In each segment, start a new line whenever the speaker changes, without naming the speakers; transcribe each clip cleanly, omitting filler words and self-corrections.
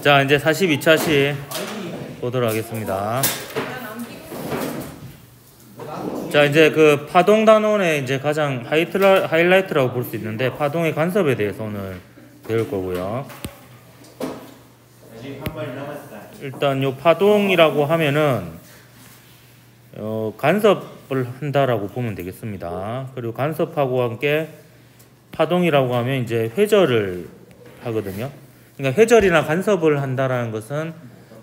자, 이제 42차 시 보도록 하겠습니다. 자, 이제 그 파동 단원의 이제 가장 하이라이트라고 볼 수 있는데, 파동의 간섭에 대해서 오늘 배울 거고요. 일단 요 파동이라고 하면은 간섭을 한다라고 보면 되겠습니다. 그리고 간섭하고 함께 파동이라고 하면 이제 회절을 하거든요. 그러니까 회절이나 간섭을 한다라는 것은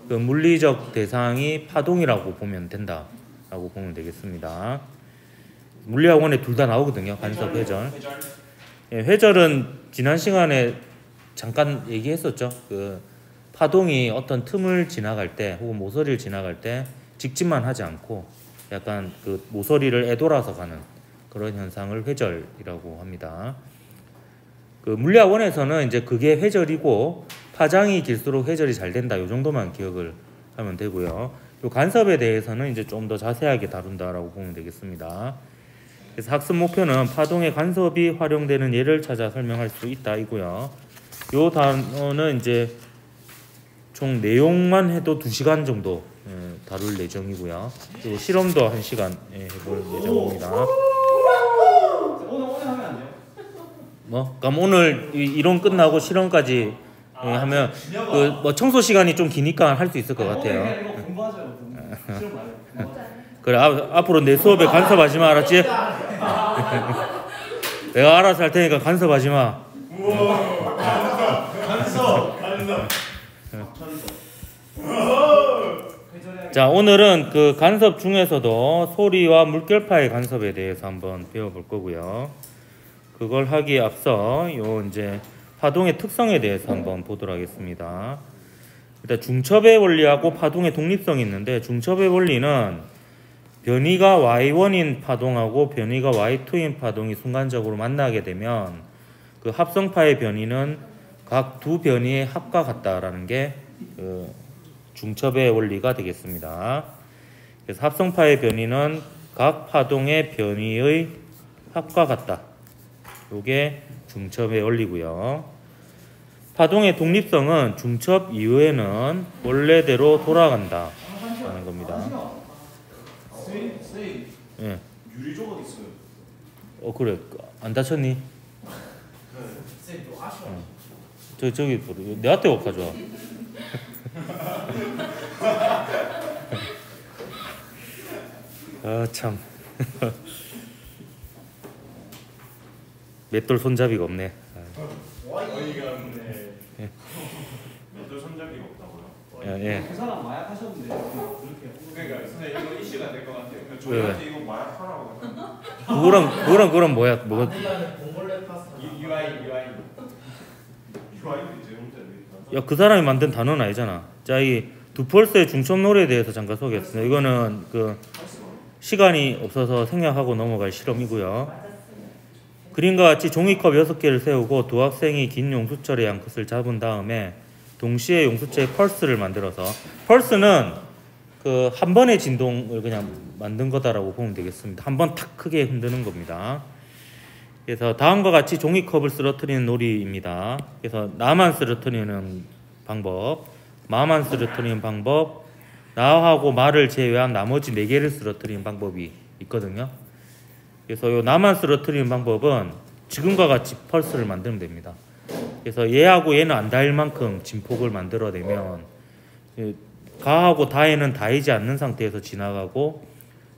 그 물리적 대상이 파동이라고 보면 된다라고 보면 되겠습니다. 물리학원에 둘 다 나오거든요. 간섭, 회절. 예, 회절은 지난 시간에 잠깐 얘기했었죠. 그 파동이 어떤 틈을 지나갈 때 혹은 모서리를 지나갈 때 직진만 하지 않고 약간 그 모서리를 애돌아서 가는 그런 현상을 회절이라고 합니다. 그 물리학원에서는 이제 그게 회절이고 파장이 길수록 회절이 잘 된다. 이 정도만 기억을 하면 되고요. 요 간섭에 대해서는 이제 좀 더 자세하게 다룬다라고 보면 되겠습니다. 그래서 학습 목표는 파동의 간섭이 활용되는 예를 찾아 설명할 수 있다 이고요. 요 단어는 이제 총 내용만 해도 2시간 정도 다룰 예정이고요. 그리고 실험도 1시간 해볼 예정입니다.
오늘 하면 안 돼요?
그럼 오늘 이론 끝나고 실험까지 하면 그 뭐 청소 시간이 좀 기니까 할 수 있을 것 같아요.
이거 공부하죠. 실험 말고.
그래, 앞으로 내 수업에 간섭하지 마, 알았지? 내가 알아서 할 테니까 간섭하지 마.
간섭.
자, 오늘은 그 간섭 중에서도 소리와 물결파의 간섭에 대해서 한번 배워볼 거고요. 그걸 하기에 앞서 요 이제 파동의 특성에 대해서 한번 보도록 하겠습니다. 일단 중첩의 원리하고 파동의 독립성이 있는데, 중첩의 원리는 변이가 y1인 파동하고 변이가 y2인 파동이 순간적으로 만나게 되면 그 합성파의 변이는 각 두 변이의 합과 같다라는 게 그 중첩의 원리가 되겠습니다. 그래서 합성파의 변이는 각 파동의 변이의 합과 같다. 이게 중첩의 원리고요. 파동의 독립성은 중첩 이후에는 원래대로 돌아간다 라는 겁니다. 예.
유리 조각 있어요.
그래. 안 다쳤니?
쌤, 또 아쉬워.
저기 내한테 가져와. 아, 참. 맷돌 손잡이가 없네.
어이가 없네. 맷돌 손잡이가 없다고요?
예.
그 사람 마약 하셨는데 그러니까 선생님 이거 이슈가 될 것 같아요. 저희한테 이거 마약 하라고.
그거랑 뭐야? 뭐가?
봉골레 파스타. UI.
야, 그 사람이 만든 단어는 아니잖아. 자, 이 두펄스의 중첩 노래에 대해서 잠깐 소개했습니다. 이거는 그 시간이 없어서 생략하고 넘어갈 실험이고요. 그림과 같이 종이컵 6개를 세우고 두 학생이 긴 용수철의 양 끝을 잡은 다음에 동시에 용수체에 펄스를 만들어서, 펄스는 그 한 번의 진동을 그냥 만든 거다라고 보면 되겠습니다. 한 번 탁 크게 흔드는 겁니다. 그래서 다음과 같이 종이컵을 쓰러뜨리는 놀이입니다. 그래서 나만 쓰러뜨리는 방법, 마만 쓰러뜨리는 방법, 나하고 마를 제외한 나머지 4개를 쓰러뜨리는 방법이 있거든요. 그래서 이 나만 쓰러뜨리는 방법은 지금과 같이 펄스를 만들면 됩니다. 그래서 얘하고 얘는 안 닿을 만큼 진폭을 만들어내면 가하고 다에는 닿이지 않는 상태에서 지나가고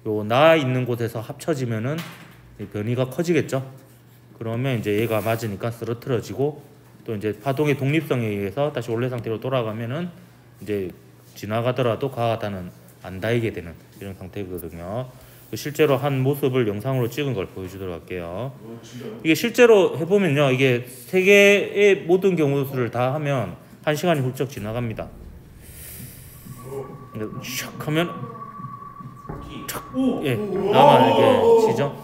요 나 있는 곳에서 합쳐지면은 변이가 커지겠죠. 그러면 이제 얘가 맞으니까 쓰러뜨려지고, 또 이제 파동의 독립성에 의해서 다시 원래 상태로 돌아가면은 이제 지나가더라도 가와 다는 안 닿이게 되는 이런 상태거든요. 실제로 한 모습을 영상으로 찍은 걸 보여주도록 할게요. 이게 실제로 해보면요, 이게 3개의 모든 경우 수를 다 하면 1시간이 훌쩍 지나갑니다. 샥 하면 예, 나만 이렇게 치죠.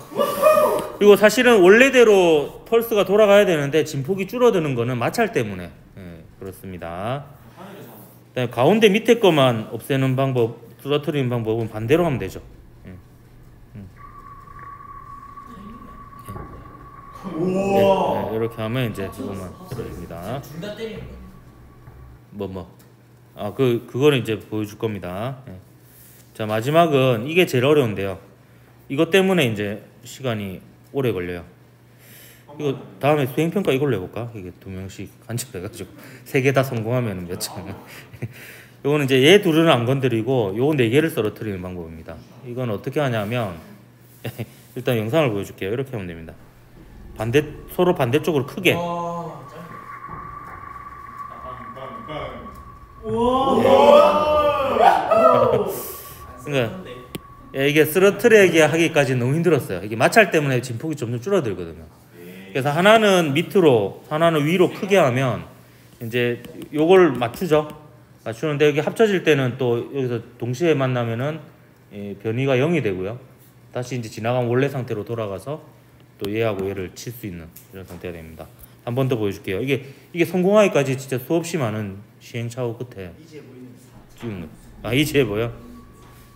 그리고 사실은 원래대로 펄스가 돌아가야 되는데 진폭이 줄어드는 거는 마찰 때문에 그렇습니다. 가운데 밑에 것만 없애는 방법, 쓰러뜨리는 방법은 반대로 하면 되죠. 이렇게 하면 이제 그것만 들어옵니다.
둘 다 때리는 거예요?
뭐 그거는 이제 보여줄 겁니다. 예. 자, 마지막은 이게 제일 어려운데요. 이것 때문에 이제 시간이 오래 걸려요. 이거 다음에 수행평가 이걸로 해볼까? 이게 2명씩 간첩해가지고 3개 다 성공하면 몇 점. 요거는 이제 얘 둘은 안 건드리고 요 4개를 썰어뜨리는 방법입니다. 이건 어떻게 하냐면 일단 영상을 보여줄게요. 이렇게 하면 됩니다. 서로 반대쪽으로 크게. 그러니까 이게 쓰러트리게 하기까지 너무 힘들었어요. 이게 마찰 때문에 진폭이 점점 줄어들거든요. 그래서 하나는 밑으로, 하나는 위로 크게 하면 이제 요걸 맞추는데 여기 합쳐질 때는 또 여기서 동시에 만나면은 변이가 0이 되고요. 다시 이제 지나간 원래 상태로 돌아가서 또 얘하고 얘를 칠 수 있는 이런 상태가 됩니다. 한 번 더 보여줄게요. 이게 성공하기까지 진짜 수없이 많은 시행착오 끝에 지금 이제 뭐요?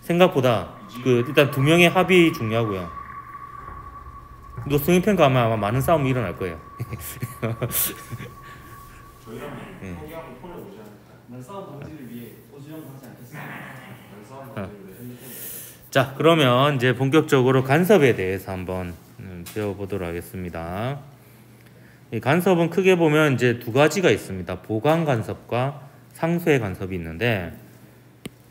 생각보다 일단 2명의 합이 중요하고요. 이거 승인평가 아마 많은 싸움이 일어날 거예요.
저희랑 포기하면 폰에 오지 않을까요?
난 싸움 방지를 위해 오지랖 하지 않겠습니다.
자, 그러면 이제 본격적으로 간섭에 대해서 한번 배워보도록 하겠습니다. 이 간섭은 크게 보면 이제 2가지가 있습니다. 보강 간섭과 상쇄 간섭이 있는데,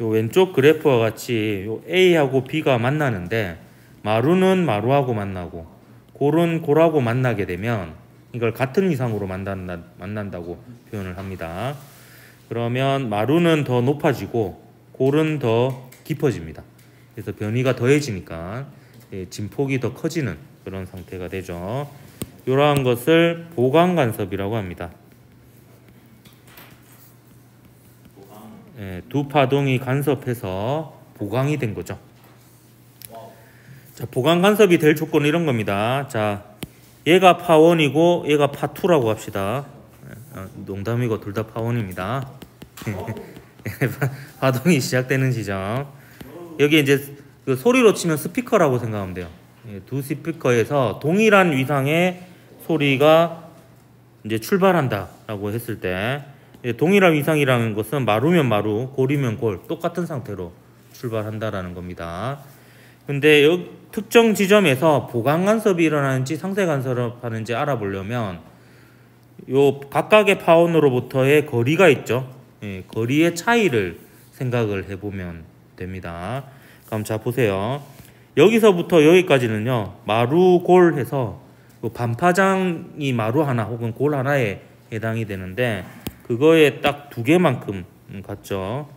요 왼쪽 그래프와 같이 요 A하고 B가 만나는데 마루는 마루하고 만나고 골은 골하고 만나게 되면 이걸 같은 위상으로 만난다고 표현을 합니다. 그러면 마루는 더 높아지고 골은 더 깊어집니다. 그래서 변이가 더해지니까 진폭이 더 커지는 그런 상태가 되죠. 이러한 것을 보강 간섭이라고 합니다. 두 파동이 간섭해서 보강이 된 거죠. 자, 보강 간섭이 될 조건은 이런 겁니다. 자, 얘가 파1이고 얘가 파2라고 합시다. 농담이고 둘 다 파1입니다. 파동이 시작되는 지점. 여기 이제 그 소리로 치면 스피커라고 생각하면 돼요. 두 스피커에서 동일한 위상의 소리가 이제 출발한다라고 했을 때, 동일한 위상이라는 것은 마루면 마루, 골이면 골, 똑같은 상태로 출발한다라는 겁니다. 근데 특정 지점에서 보강 간섭이 일어나는지 상쇄 간섭을 하는지 알아보려면 요 각각의 파원으로부터의 거리가 있죠. 거리의 차이를 생각을 해보면 됩니다. 그럼 자 보세요. 여기서부터 여기까지는요, 마루 골 해서 반파장이 마루 하나 혹은 골 하나에 해당이 되는데 그거에 딱 2개만큼 같죠.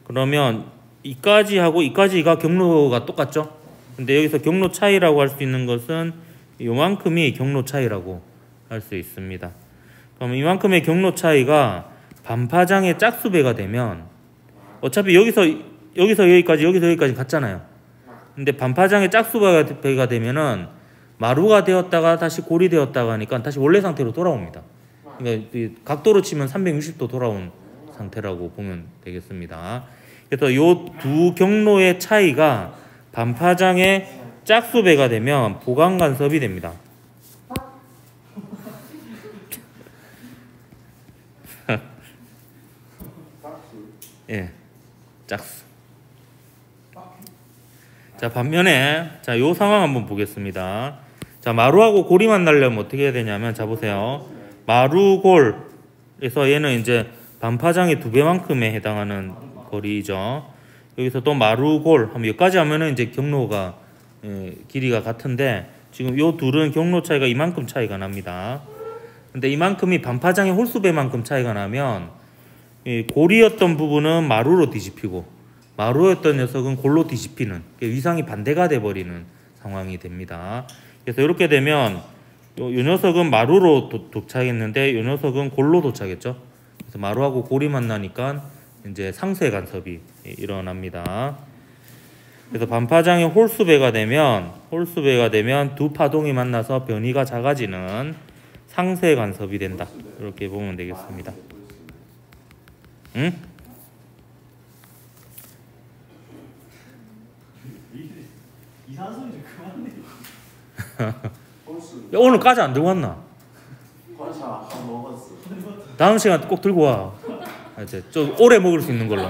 그러면 이까지하고 이까지가 경로가 똑같죠. 근데 여기서 경로 차이라고 할 수 있는 것은 요만큼이 경로 차이라고 할 수 있습니다. 그럼 이만큼의 경로 차이가 반파장의 짝수배가 되면 어차피 여기서 여기까지 여기서 여기까지 같잖아요. 근데 반파장의 짝수배가 되면은 마루가 되었다가 다시 골이 되었다가 하니까 다시 원래 상태로 돌아옵니다. 그러니까 각도로 치면 360도 돌아온 상태라고 보면 되겠습니다. 그래서 이 두 경로의 차이가 반파장의 짝수배가 되면 보강 간섭이 됩니다. 예, 짝수. 자, 반면에 요 상황 한번 보겠습니다. 자, 마루하고 골이 만나려면 어떻게 해야 되냐면, 자 보세요. 마루골에서 얘는 이제 반파장의 2배만큼에 해당하는 거리죠. 여기서 또 마루골 하면 여기까지 하면은 이제 경로가 길이가 같은데 지금 요 둘은 경로 차이가 이만큼 차이가 납니다. 근데 이만큼이 반파장의 홀수배만큼 차이가 나면 골이었던 부분은 마루로 뒤집히고 마루였던 녀석은 골로 뒤집히는 위상이 반대가 돼버리는 상황이 됩니다. 그래서 이렇게 되면 요 녀석은 마루로 도착했는데 요 녀석은 골로 도착했죠. 그래서 마루하고 골이 만나니까 이제 상쇄 간섭이 일어납니다. 그래서 반파장이 홀수배가 되면 두 파동이 만나서 변이가 작아지는 상쇄 간섭이 된다. 이렇게 보면 되겠습니다. 응?
이상한 소리 좀 그만해.
야, 오늘 까지 안 들고 왔나?
관사 안 먹었어.
다음 시간 꼭 들고 와. 이제 좀 오래 먹을 수 있는 걸로.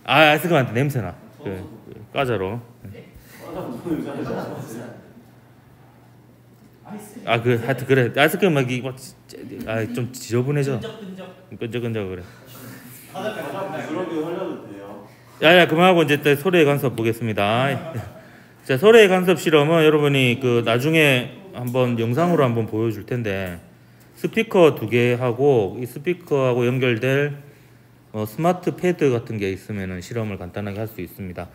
아이스크림한테 냄새나. 과자로. 하여튼 그래. 아이스크림 막이 좀 지저분해져. 끈적끈적 그래.
그러게 흘려도 돼요.
야야 그만하고 이제 또 소리의 간섭 보겠습니다. 자, 소리의 간섭 실험은 여러분이 그 나중에 한번 영상으로 한번 보여줄 텐데 스피커 2개 하고 이 스피커하고 연결될 스마트 패드 같은 게 있으면은 실험을 간단하게 할 수 있습니다.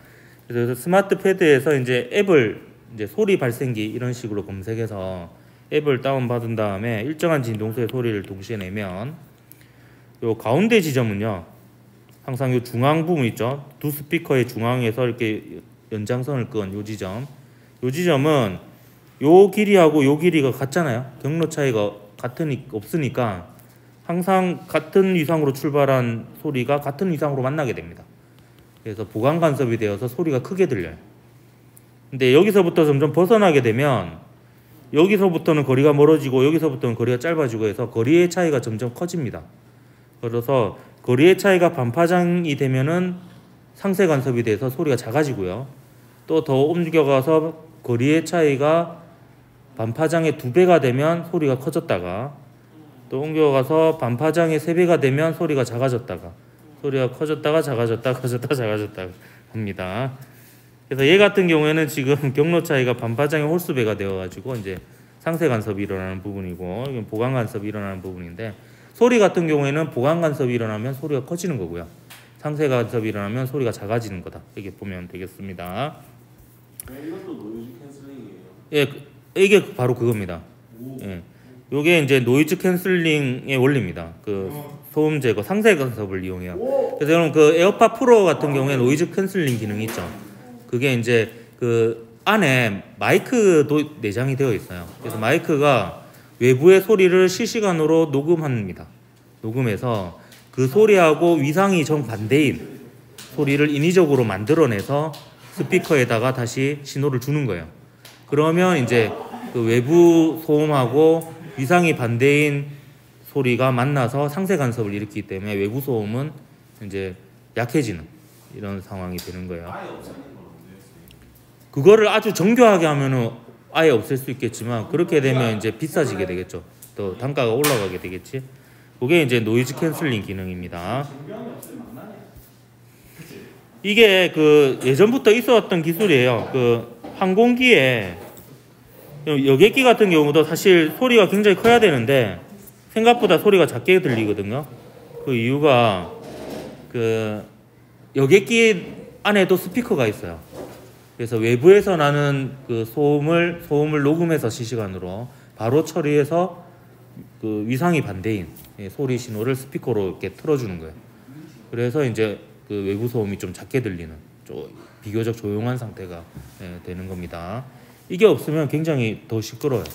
그래서 스마트 패드에서 이제 앱을 이제 소리 발생기 이런 식으로 검색해서 앱을 다운 받은 다음에 일정한 진동수의 소리를 동시에 내면 요 가운데 지점은요 항상 요 중앙 부분 있죠. 두 스피커의 중앙에서 이렇게 연장선을 끈 요 지점. 요 지점은 요 길이하고 요 길이가 같잖아요. 경로 차이가 없으니까 항상 같은 위상으로 출발한 소리가 같은 위상으로 만나게 됩니다. 그래서 보강 간섭이 되어서 소리가 크게 들려요. 근데 여기서부터 점점 벗어나게 되면 여기서부터는 거리가 멀어지고 여기서부터는 거리가 짧아지고 해서 거리의 차이가 점점 커집니다. 그래서 거리의 차이가 반파장이 되면은 상세 간섭이 돼서 소리가 작아지고요. 또 더 옮겨가서 거리의 차이가 반파장의 2배가 되면 소리가 커졌다가 또 옮겨가서 반파장의 3배가 되면 소리가 작아졌다가 소리가 커졌다가 작아졌다가 커졌다가 작아졌다가 합니다. 그래서 얘 같은 경우에는 지금 경로 차이가 반파장의 홀수배가 되어가지고 이제 상세 간섭이 일어나는 부분이고 이건 보강 간섭이 일어나는 부분인데 소리 같은 경우에는 보강 간섭이 일어나면 소리가 커지는 거고요. 상세 간섭이 일어나면 소리가 작아지는 거다. 이렇게 보면 되겠습니다.
이것도 노이즈 캔슬링이에요.
예, 이게 바로 그겁니다. 예, 요게 이제 노이즈 캔슬링의 원리입니다. 그 소음 제거, 상세 간섭을 이용해요. 그래서 여러분 그 에어팟 프로 같은 경우에 노이즈 캔슬링 기능이 있죠. 그게 이제 그 안에 마이크도 내장이 되어 있어요. 그래서 마이크가 외부의 소리를 실시간으로 녹음합니다. 녹음해서 그 소리하고 위상이 정반대인 소리를 인위적으로 만들어내서 스피커에다가 다시 신호를 주는 거예요. 그러면 이제 그 외부 소음하고 위상이 반대인 소리가 만나서 상세 간섭을 일으키기 때문에 외부 소음은 이제 약해지는 이런 상황이 되는 거예요.
아예 없애는 건데.
그거를 아주 정교하게 하면은 아예 없앨 수 있겠지만 그렇게 되면 이제 비싸지게 되겠죠. 또 단가가 올라가게 되겠지. 그게 이제 노이즈 캔슬링 기능입니다. 이게 그 예전부터 있었던 기술이에요. 그 항공기에 여객기 같은 경우도 사실 소리가 굉장히 커야 되는데 생각보다 소리가 작게 들리거든요. 그 이유가 그 여객기 안에도 스피커가 있어요. 그래서 외부에서 나는 그 소음을 녹음해서 실시간으로 바로 처리해서 그 위상이 반대인 소리 신호를 스피커로 이렇게 틀어주는 거예요. 그래서 이제 그 외부 소음이 좀 작게 들리는 좀 비교적 조용한 상태가 되는 겁니다. 이게 없으면 굉장히 더 시끄러워요.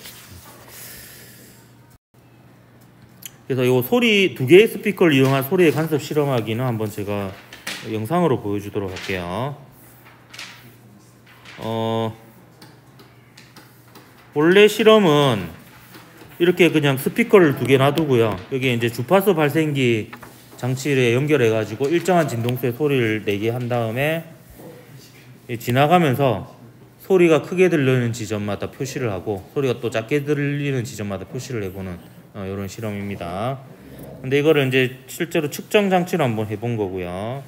그래서 이 소리 2개의 스피커를 이용한 소리의 간섭 실험하기는 한번 제가 영상으로 보여주도록 할게요. 원래 실험은 이렇게 그냥 스피커를 2개 놔두고요. 여기 이제 주파수 발생기 장치를 연결해 가지고 일정한 진동수의 소리를 내게 한 다음에 지나가면서 소리가 크게 들리는 지점마다 표시를 하고 소리가 또 작게 들리는 지점마다 표시를 해보는 이런 실험입니다. 근데 이거를 이제 실제로 측정 장치로 한번 해본 거고요.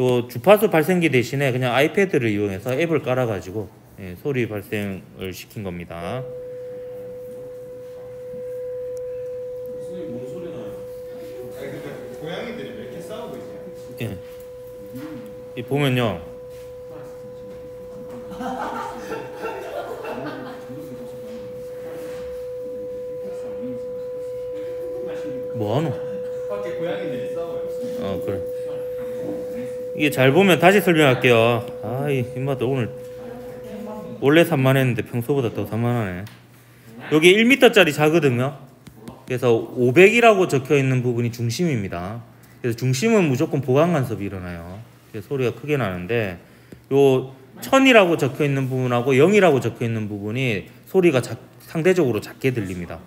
요 주파수 발생기 대신에 그냥 아이패드를 이용해서 앱을 깔아가지고 소리 발생을 시킨 겁니다.
무슨 뭔 소리 나요?
아니 근데 고양이들이 왜 이렇게 싸우고 있냐?
이 보면요. 뭐하노?
밖에 고양이들이 싸워요.
그래. 이게 잘 보면 다시 설명할게요. 아이 인마들 오늘 원래 산만했는데 평소보다 더 산만하네. 여기 1m짜리 자거든요. 그래서 500이라고 적혀 있는 부분이 중심입니다. 그래서 중심은 무조건 보강 간섭이 일어나요. 그래서 소리가 크게 나는데 요 1000이라고 적혀 있는 부분하고 0이라고 적혀 있는 부분이 소리가 상대적으로 작게 들립니다.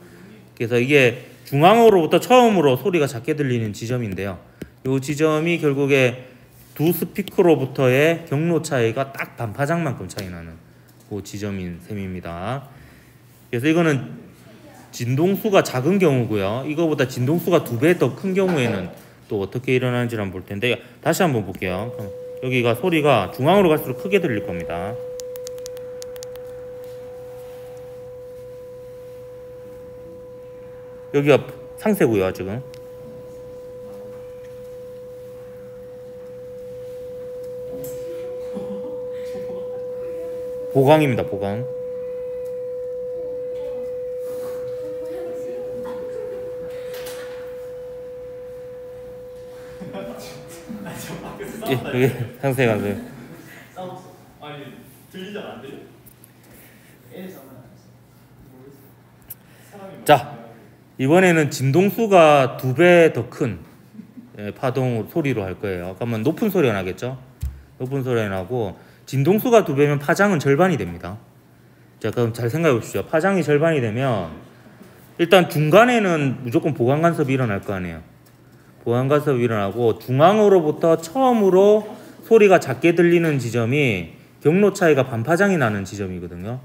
그래서 이게 중앙으로부터 처음으로 소리가 작게 들리는 지점인데요. 이 지점이 결국에 두 스피커로부터의 경로 차이가 딱 반파장만큼 차이 나는 그 지점인 셈입니다. 그래서 이거는 진동수가 작은 경우고요. 이거보다 진동수가 2배 더 큰 경우에는 또 어떻게 일어나는지 한번 볼 텐데, 다시 한번 볼게요. 여기가 소리가 중앙으로 갈수록 크게 들릴 겁니다. 여기가 상세고요, 지금. 보강입니다, 보강. 예, 여기 상세가 그.
싸웠어. 아니 들리잖아, 안 들려? 애를 싸우면 안 돼. 사람이
자, 이번에는 진동수가 2배 더 큰 파동 소리로 할 거예요. 그러면 높은 소리가 나겠죠? 높은 소리가 나고, 진동수가 2배면 파장은 절반이 됩니다. 자, 그럼 잘 생각해 보십시오. 파장이 절반이 되면 일단 중간에는 무조건 보강 간섭이 일어날 거 아니에요. 보강 간섭이 일어나고, 중앙으로부터 처음으로 소리가 작게 들리는 지점이 경로 차이가 반파장이 나는 지점이거든요.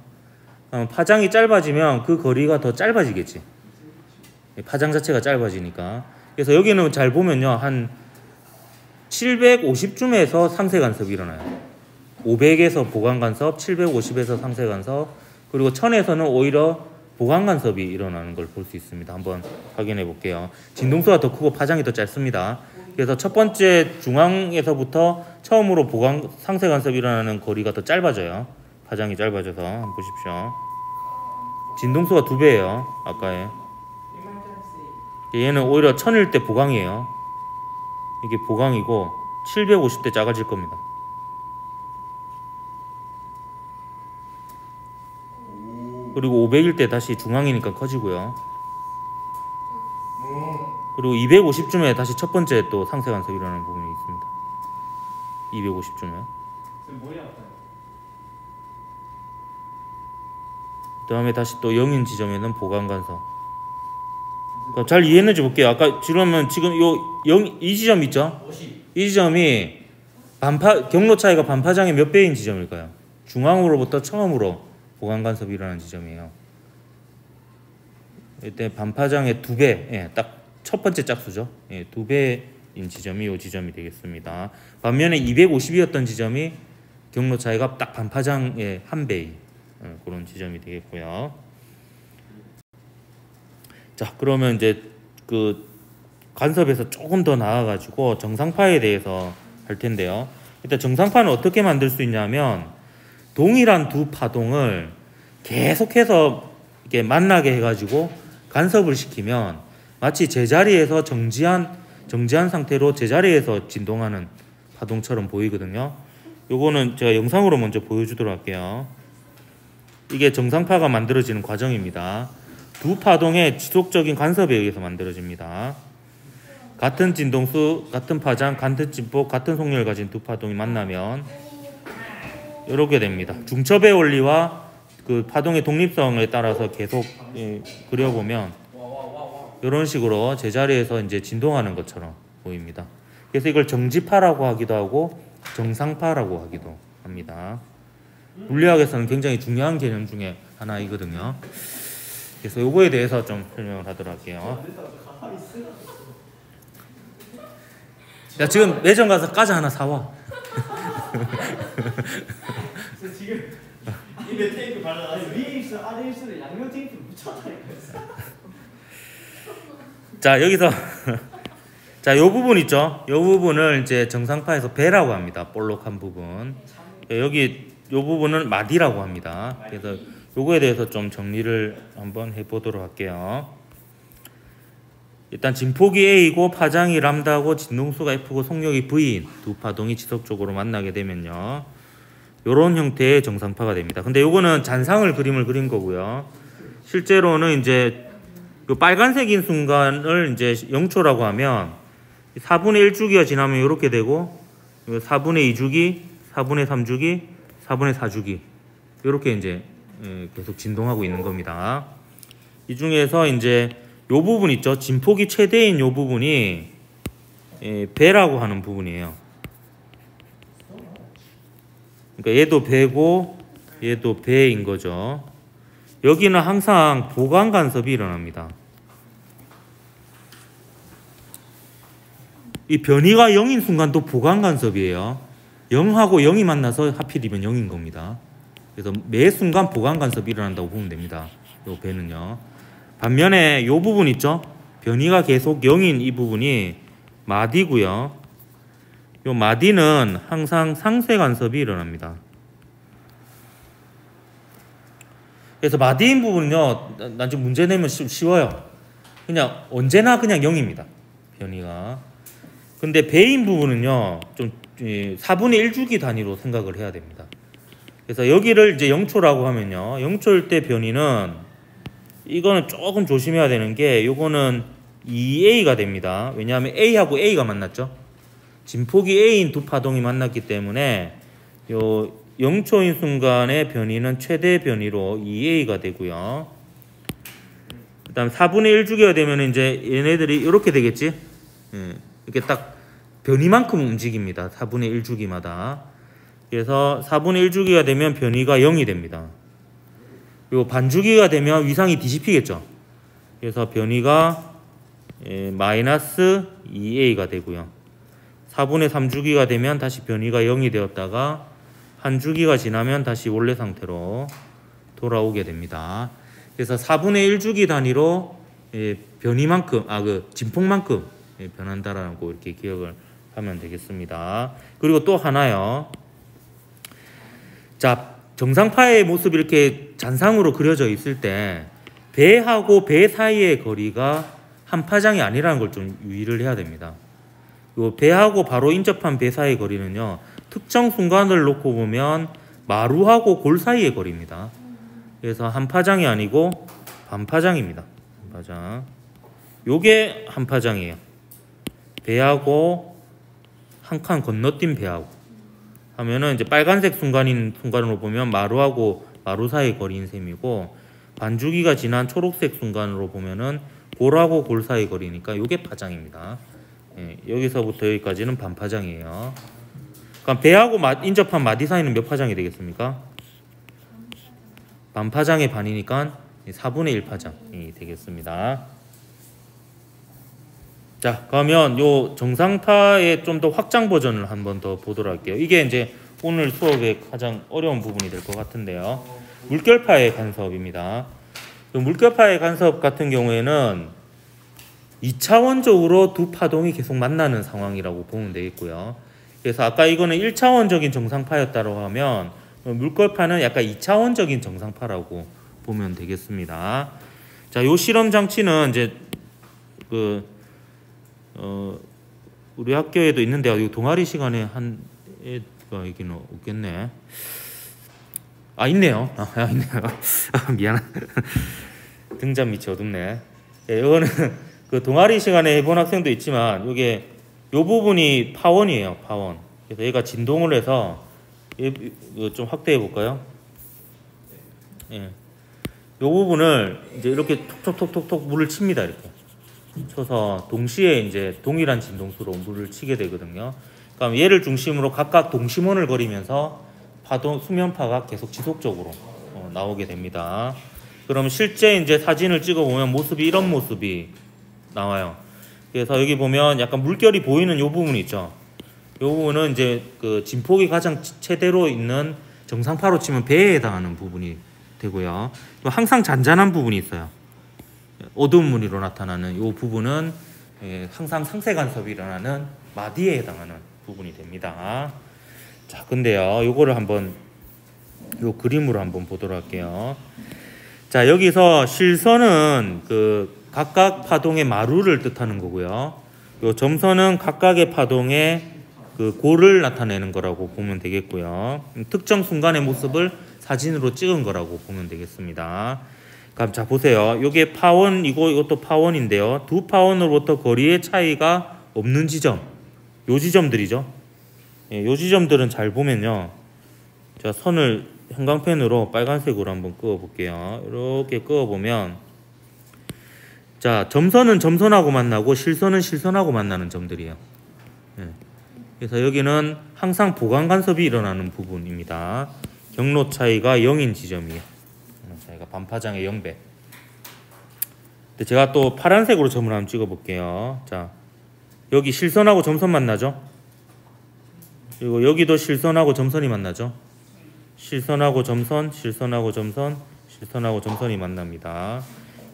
파장이 짧아지면 그 거리가 더 짧아지겠지. 파장 자체가 짧아지니까. 그래서 여기는 잘 보면요, 한 750쯤에서 상세 간섭이 일어나요. 500에서 보강 간섭, 750에서 상세 간섭, 그리고 1000에서는 오히려 보강 간섭이 일어나는 걸 볼 수 있습니다. 한번 확인해 볼게요. 진동수가 더 크고 파장이 더 짧습니다. 그래서 첫 번째 중앙에서부터 처음으로 보강 상세 간섭이 일어나는 거리가 더 짧아져요. 파장이 짧아져서 한번 보십시오. 진동수가 2배예요. 아까에. 얘는 오히려 1000일 때 보강이에요. 이게 보강이고 750대 작아질 겁니다. 그리고 500일 때 다시 중앙이니까 커지고요. 그리고 250쯤에 다시 첫 번째 또 상세 간섭이 일어나는 부분이 있습니다. 250쯤에.
머리 아파요.
그 다음에 다시 또 0인 지점에는 보강 간섭. 그럼 잘 이해했는지 볼게요. 아까 지금 이 지점 있죠?
50.
이 지점이 경로 차이가 반파장의 몇 배인 지점일까요? 중앙으로부터 처음으로 보강 간섭이 일어나는 지점이에요. 이때 반파장의 2배, 예, 딱 첫 번째 짝수죠. 예, 2배인 지점이 이 지점이 되겠습니다. 반면에 250이었던 지점이 경로 차이가 딱 반파장의 1배인 그런 지점이 되겠고요. 자, 그러면 이제 그 간섭에서 조금 더 나아가지고 정상파에 대해서 할 텐데요. 일단 정상파는 어떻게 만들 수 있냐면, 동일한 두 파동을 계속해서 이렇게 만나게 해가지고 간섭을 시키면 마치 제자리에서 정지한 상태로 제자리에서 진동하는 파동처럼 보이거든요. 요거는 제가 영상으로 먼저 보여주도록 할게요. 이게 정상파가 만들어지는 과정입니다. 두 파동의 지속적인 간섭에 의해서 만들어집니다. 같은 진동수, 같은 파장, 같은 진폭, 같은 속력을 가진 두 파동이 만나면 이렇게 됩니다. 중첩의 원리와 그 파동의 독립성에 따라서 계속 그려보면 이런 식으로 제자리에서 이제 진동하는 것처럼 보입니다. 그래서 이걸 정지파라고 하기도 하고 정상파라고 하기도 합니다. 물리학에서는 굉장히 중요한 개념 중에 하나이거든요. 그래서 요거에 대해서 좀 설명을 하도록 할게요. 야, 지금 매점 가서 과자 하나 사와.
지금 입에 테이프 발라가지고 위에 입술 아래 입술에 양면 테이프 묻혀다니까.
자, 여기서 자, 요 부분 있죠? 요 부분을 이제 정상파에서 배라고 합니다. 볼록한 부분. 여기 요 부분은 마디라고 합니다. 그래서 요거에 대해서 좀 정리를 한번 해보도록 할게요. 일단 진폭이 A이고 파장이 람다고 진동수가 F고 속력이 V인 두 파동이 지속적으로 만나게 되면요, 요런 형태의 정상파가 됩니다. 근데 요거는 잔상을 그림을 그린 거고요. 실제로는 이제 그 빨간색인 순간을 이제 0초라고 하면 4분의 1주기가 지나면 이렇게 되고, 4분의 2주기, 4분의 3주기, 4분의 4주기 이렇게 이제 계속 진동하고 있는 겁니다. 이 중에서 이제 요 부분 있죠. 진폭이 최대인 요 부분이 배라고 하는 부분이에요. 그러니까 얘도 배고 얘도 배인 거죠. 여기는 항상 보강 간섭이 일어납니다. 이 변이가 0인 순간도 보강 간섭이에요. 0하고 0이 만나서 하필이면 0인 겁니다. 그래서 매 순간 보강 간섭이 일어난다고 보면 됩니다. 요 배는요. 반면에 요 부분 있죠. 변이가 계속 0인 이 부분이 마디고요. 요 마디는 항상 상쇄 간섭이 일어납니다. 그래서 마디인 부분은요, 난 좀 문제 내면 쉬워요. 그냥 언제나 그냥 0입니다. 변이가. 근데 배인 부분은요, 좀 4분의 1주기 단위로 생각을 해야 됩니다. 그래서 여기를 이제 0초라고 하면요, 0초일 때 변이는 이거는 조금 조심해야 되는 게 요거는 2A가 됩니다. 왜냐하면 A하고 A가 만났죠. 진폭이 A인 두 파동이 만났기 때문에 요 0초인 순간의 변이는 최대 변이로 2A가 되고요. 그 다음 4분의 1주기가 되면 이제 얘네들이 이렇게 되겠지. 이렇게 딱 변이만큼 움직입니다. 4분의 1주기마다. 그래서 4분의 1주기가 되면 변이가 0이 됩니다. 그리고 반주기가 되면 위상이 뒤집히겠죠. 그래서 변이가 마이너스 2A가 되고요. 4분의 3주기가 되면 다시 변이가 0이 되었다가 한 주기가 지나면 다시 원래 상태로 돌아오게 됩니다. 그래서 4분의 1주기 단위로 변이만큼, 진폭만큼 변한다라고 이렇게 기억을 하면 되겠습니다. 그리고 또 하나요. 자, 정상파의 모습이 이렇게 잔상으로 그려져 있을 때 배하고 배 사이의 거리가 한 파장이 아니라는 걸 좀 유의를 해야 됩니다. 요 배하고 바로 인접한 배 사이의 거리는요, 특정 순간을 놓고 보면 마루하고 골 사이의 거리입니다. 그래서 한 파장이 아니고 반 파장입니다. 한 파장. 요게 한 파장이에요. 배하고 한 칸 건너뛴 배하고 하면은 이제 빨간색 순간으로 보면 마루하고 마루 사이의 거리인 셈이고, 반주기가 지난 초록색 순간으로 보면은 골하고 골 사이의 거리니까 요게 파장입니다. 여기서부터 여기까지는 반파장이에요. 그럼 배하고 인접한 마디 사이는 몇 파장이 되겠습니까? 반파장의 반이니까 4분의 1 파장이 되겠습니다. 자, 그러면 요 정상파의 좀 더 확장 버전을 한번 더 보도록 할게요. 이게 이제 오늘 수업의 가장 어려운 부분이 될 것 같은데요. 물결파의 간섭입니다. 물결파의 간섭 같은 경우에는 2차원적으로 두 파동이 계속 만나는 상황이라고 보면 되겠고요. 그래서 아까 이거는 1차원적인 정상파였다고 하면 물결파는 약간 2차원적인 정상파라고 보면 되겠습니다. 자, 요 실험 장치는 이제 우리 학교에도 있는데 요 동아리 시간에 한 애가 있기는 없겠네. 있네요. 있네요. 미안. 등잔 밑이 어둡네. 이거는 그 동아리 시간에 해본 학생도 있지만 요게 요 부분이 파원이에요. 파원. 그래서 얘가 진동을 해서 좀 확대해 볼까요? 예. 요 부분을 이제 이렇게 톡톡톡톡톡 물을 칩니다. 이렇게 쳐서 동시에 이제 동일한 진동수로 물을 치게 되거든요. 그럼 얘를 중심으로 각각 동심원을 거리면서 파동 수면파가 계속 지속적으로 나오게 됩니다. 그럼 실제 이제 사진을 찍어 보면 모습이 이런 모습이 나와요. 그래서 여기 보면 약간 물결이 보이는 요 부분이 있죠. 요 부분은 이제 그 진폭이 가장 최대로 있는 정상파로 치면 배에 해당하는 부분이 되고요. 항상 잔잔한 부분이 있어요. 어두운 무늬로 나타나는 요 부분은 항상 상쇄 간섭이 일어나는 마디에 해당하는 부분이 됩니다. 자, 근데요, 요거를 한번 요 그림으로 한번 보도록 할게요. 자, 여기서 실선은 그 각각 파동의 마루를 뜻하는 거고요. 요 점선은 각각의 파동의 그 골을 나타내는 거라고 보면 되겠고요. 특정 순간의 모습을 사진으로 찍은 거라고 보면 되겠습니다. 그럼 자, 보세요. 요게 파원이고 이것도 파원인데요. 두 파원으로부터 거리의 차이가 없는 지점, 요 지점들이죠. 요 지점들은 잘 보면요. 제가 선을 형광펜으로 빨간색으로 한번 그어 볼게요. 이렇게 그어 보면 자, 점선은 점선하고 만나고 실선은 실선하고 만나는 점들이에요. 예. 그래서 여기는 항상 보강 간섭이 일어나는 부분입니다. 경로 차이가 0인 지점이에요. 경로 차이가 반파장의 0배. 근데 제가 또 파란색으로 점을 한번 찍어 볼게요. 자, 여기 실선하고 점선 만나죠? 그리고 여기도 실선하고 점선이 만나죠? 실선하고 점선, 실선하고 점선, 실선하고 점선이 만납니다.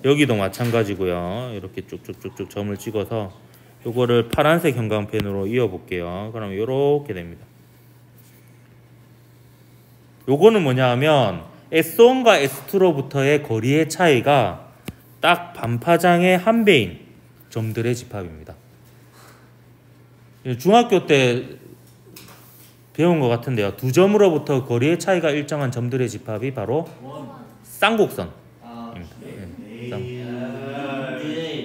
여기도 마찬가지고요. 이렇게 쭉쭉쭉쭉 점을 찍어서 요거를 파란색 형광펜으로 이어 볼게요. 그러면 요렇게 됩니다. 요거는 뭐냐 하면 S1과 S2로부터의 거리의 차이가 딱 반파장의 한 배인 점들의 집합입니다. 중학교 때 배운 것 같은데요. 두 점으로부터 거리의 차이가 일정한 점들의 집합이 바로 쌍곡선입니다.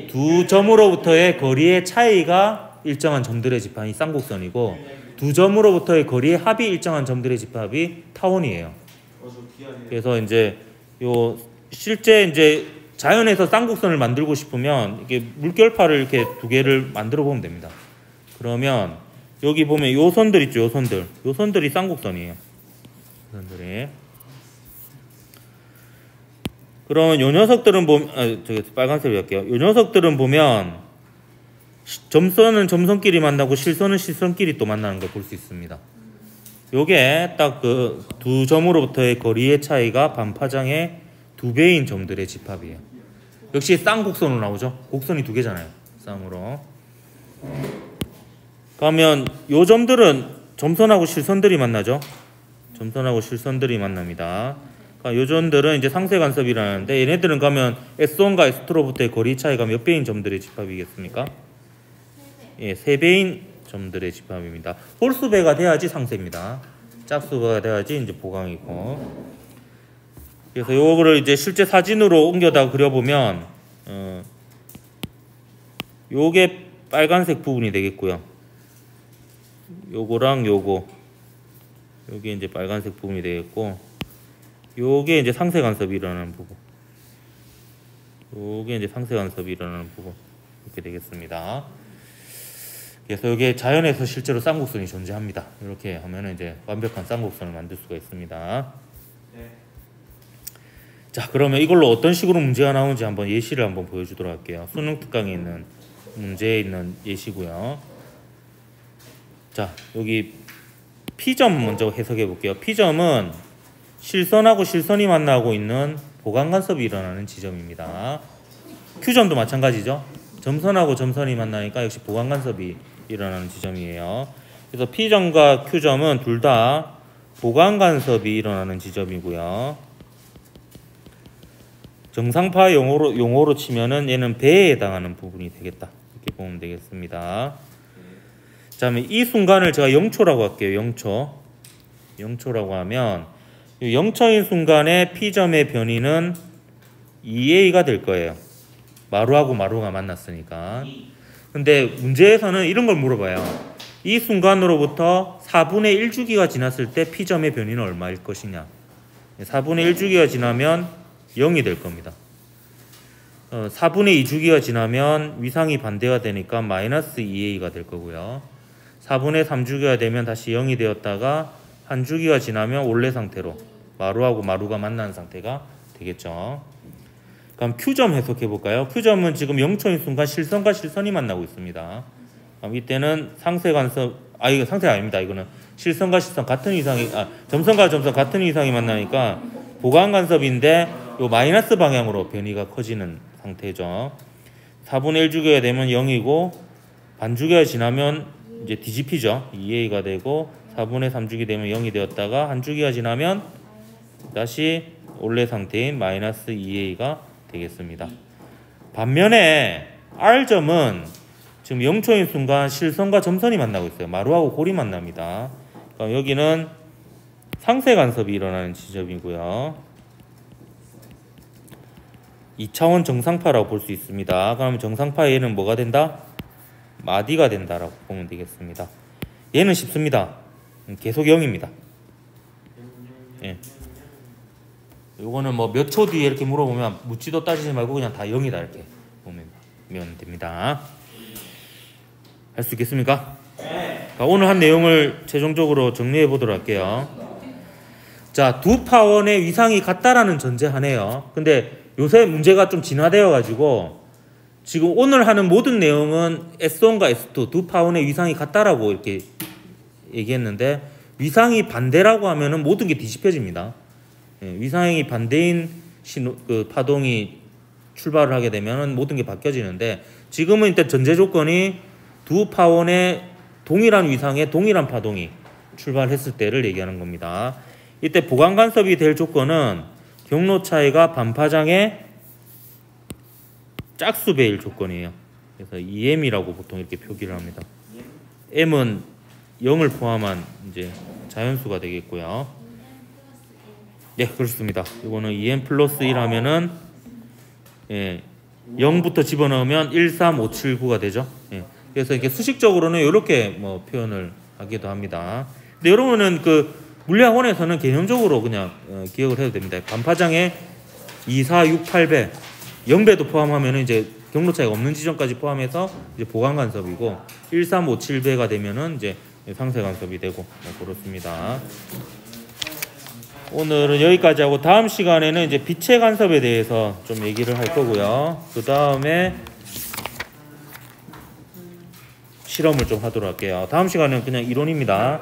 두 점으로부터의 거리의 차이가 일정한 점들의 집합이 쌍곡선이고 두 점으로부터의 거리의 합이 일정한 점들의 집합이 타원이에요. 그래서 이제 요 실제 이제 자연에서 쌍곡선을 만들고 싶으면 이게 물결파를 이렇게 두 개를 만들어 보면 됩니다. 그러면 여기 보면 요 선들 있죠, 요 선들. 요 선들이 쌍곡선이에요. 선들이. 그러면 요 녀석들은 보면, 저기 빨간색으로 할게요. 요 녀석들은 보면 점선은 점선끼리 만나고 실선은 실선끼리 또 만나는 걸 볼 수 있습니다. 요게 딱 그 두 점으로부터의 거리의 차이가 반파장의 두 배인 점들의 집합이에요. 역시 쌍곡선으로 나오죠. 곡선이 두 개잖아요. 쌍으로. 그러면 요 점들은 점선하고 실선들이 만나죠. 점선하고 실선들이 만납니다. 그러니까 요 점들은 이제 상세 간섭이라는데 얘네들은 가면 S1과 S2로부터의 거리 차이가 몇 배인 점들의 집합이겠습니까? 예, 3배인 점들의 집합입니다. 홀수배가 돼야지 상세입니다. 짝수가 돼야지 이제 보강이고. 그래서 요거를 이제 실제 사진으로 옮겨다 그려보면 요게 빨간색 부분이 되겠고요. 요거랑 요거 요게 이제 빨간색 부분이 되겠고 요게 이제 상세 간섭이 일어나는 부분 요게 이제 상세 간섭이 일어나는 부분 이렇게 되겠습니다. 그래서 이게 자연에서 실제로 쌍곡선이 존재합니다. 이렇게 하면은 이제 완벽한 쌍곡선을 만들 수가 있습니다.
네.
자, 그러면 이걸로 어떤 식으로 문제가 나오는지 한번 예시를 한번 보여주도록 할게요. 수능 특강에 있는 문제에 있는 예시고요. 자, 여기 P점 먼저 해석해 볼게요. P점은 실선하고 실선이 만나고 있는 보강 간섭이 일어나는 지점입니다. Q점도 마찬가지죠. 점선하고 점선이 만나니까 역시 보강 간섭이 일어나는 지점이에요. 그래서 P점과 Q점은 둘 다 보강 간섭이 일어나는 지점이고요. 정상파 용어로 치면은 얘는 배에 해당하는 부분이 되겠다. 이렇게 보면 되겠습니다. 자, 그러면 이 순간을 제가 0초라고 할게요. 0초. 0초라고 하면 0초인 순간에 P점의 변이는 2A가 될 거예요. 마루하고 마루가 만났으니까. 근데 문제에서는 이런 걸 물어봐요. 이 순간으로부터 4분의 1주기가 지났을 때 P점의 변이는 얼마일 것이냐. 4분의 1주기가 지나면 0이 될 겁니다. 4분의 2주기가 지나면 위상이 반대가 되니까 마이너스 2A가 될 거고요. 4분의 3주기가 되면 다시 0이 되었다가 한 주기가 지나면 원래 상태로 마루하고 마루가 만난 상태가 되겠죠. 그럼 Q점 해석해 볼까요? Q점은 지금 0초인 순간 실선과 실선이 만나고 있습니다. 그럼 이때는 상세 간섭, 이거 상세가 아닙니다. 이거는 실선과 실선 같은 이상이, 점선과 점선 같은 이상이 만나니까 보강 간섭인데 요 마이너스 방향으로 변이가 커지는 상태죠. 4분의 1주기가 되면 0이고 반주기가 지나면 이제 뒤집히죠. 2A가 되고 4분의 3주기 되면 0이 되었다가 한 주기가 지나면 다시 원래 상태인 마이너스 2A가 되겠습니다. 반면에 R점은 지금 0초인 순간 실선과 점선이 만나고 있어요. 마루하고 골이 만납니다. 그러니까 여기는 상세 간섭이 일어나는 지점이고요. 2차원 정상파라고 볼 수 있습니다. 그러면 정상파 얘는 뭐가 된다? 마디가 된다라고 보면 되겠습니다. 얘는 쉽습니다. 계속 0입니다. 예. 요거는 뭐 몇 초 뒤에 이렇게 물어보면 묻지도 따지지 말고 그냥 다 0이다 이렇게 보면 됩니다. 할 수 있겠습니까? 자, 오늘 한 내용을 최종적으로 정리해 보도록 할게요. 자, 두 파원의 위상이 같다라는 전제하네요. 근데 요새 문제가 좀 진화되어 가지고 지금 오늘 하는 모든 내용은 S1과 S2 두 파원의 위상이 같다라고 이렇게 얘기했는데, 위상이 반대라고 하면은 모든 게 뒤집혀집니다. 위상이 반대인 그 파동이 출발을 하게 되면은 모든 게 바뀌어지는데, 지금은 일단 전제 조건이 두 파원의 동일한 위상의 동일한 파동이 출발했을 때를 얘기하는 겁니다. 이때 보강 간섭이 될 조건은 경로 차이가 반파장의 짝수배일 조건이에요. 그래서 EM이라고 보통 이렇게 표기를 합니다. M은 0을 포함한 이제 자연수가 되겠고요. 네, 그렇습니다. 이거는 EM 플러스 1 하면은 0부터 집어넣으면 1, 3, 5, 7, 9가 되죠. 그래서 이렇게 수식적으로는 이렇게 뭐 표현을 하기도 합니다. 근데 여러분은 그 물리학원에서는 개념적으로 그냥 기억을 해도 됩니다. 반파장에 2, 4, 6, 8배, 0배도 포함하면 이제 경로 차이가 없는 지점까지 포함해서 이제 보강 간섭이고, 1, 3, 5, 7배가 되면은 이제 상쇄 간섭이 되고, 그렇습니다. 오늘은 여기까지 하고 다음 시간에는 이제 빛의 간섭에 대해서 좀 얘기를 할 거고요. 그 다음에 실험을 좀 하도록 할게요. 다음 시간은 그냥 이론입니다.